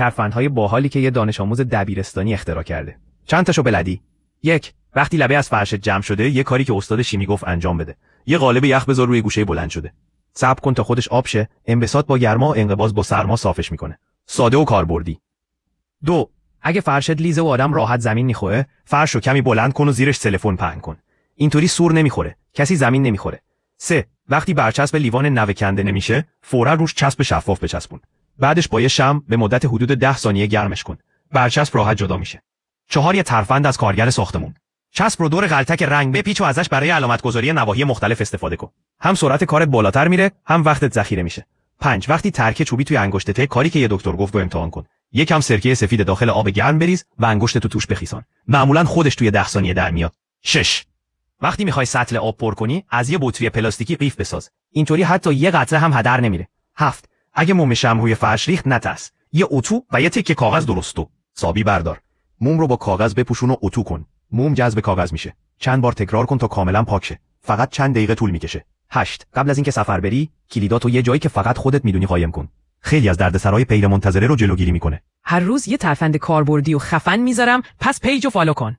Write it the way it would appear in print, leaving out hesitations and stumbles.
ترفندهای باحالی که یه دانش آموز دبیرستانی اختراع کرده. چند تاشو بلدی؟ 1. وقتی لبه از فرشت جمع شده، یه کاری که استاد شیمی گفت انجام بده. یه قالب یخ بذار روی گوشه بلند شده. صبر کن تا خودش آب شه، انبساط با گرما و انقباض با سرما صافش میکنه. ساده و کاربردی. 2. اگه فرشت لیزه و آدم راحت زمین میخوره، فرشو کمی بلند کن و زیرش تلفن پهن کن. اینطوری سور نمیخوره، کسی زمین نمیخوره. 3. وقتی برچسب لیوان نوه کنده نمیشه، فوراً روش چسب شفاف بچسبون. بعدش با یه شمع به مدت حدود 10 ثانیه گرمش کن. برچسب راحت جدا میشه. 4. یه ترفند از کارگر ساختمون. چسب رو دور غلطک رنگ بپیچ و ازش برای علامت گذاری نواحی مختلف استفاده کن. هم سرعت کارت بالاتر میره، هم وقتت ذخیره میشه. 5. وقتی ترکه چوبی توی انگشتته، کاری که یه دکتر گفت رو امتحان کن. یکم سرکه سفید داخل آب گرم بریز و انگشتتو توش بخیسان. معمولاً خودش توی 10 ثانیه در میاد. 6. وقتی میخوای سطل آب پر کنی، از یه بطری پلاستیکی قیف بساز. اینطوری حتی یه قطره هم هدر نمیره. 7. اگه موم شمع روی فرش ریخت نترس. یه اتو و یه تکه کاغذ درستو. سابی بردار. موم رو با کاغذ بپوشون و اتو کن. موم جذب کاغذ میشه. چند بار تکرار کن تا کاملا پاک شه. فقط چند دقیقه طول میکشه. 8. قبل از اینکه سفر بری، کلیداتو یه جایی که فقط خودت میدونی قایم کن. خیلی از دردسرای غیر منتظره رو جلوگیری میکنه. هر روز یه ترفند کاربردی و خفن میذارم، پس پیجو فالو کن.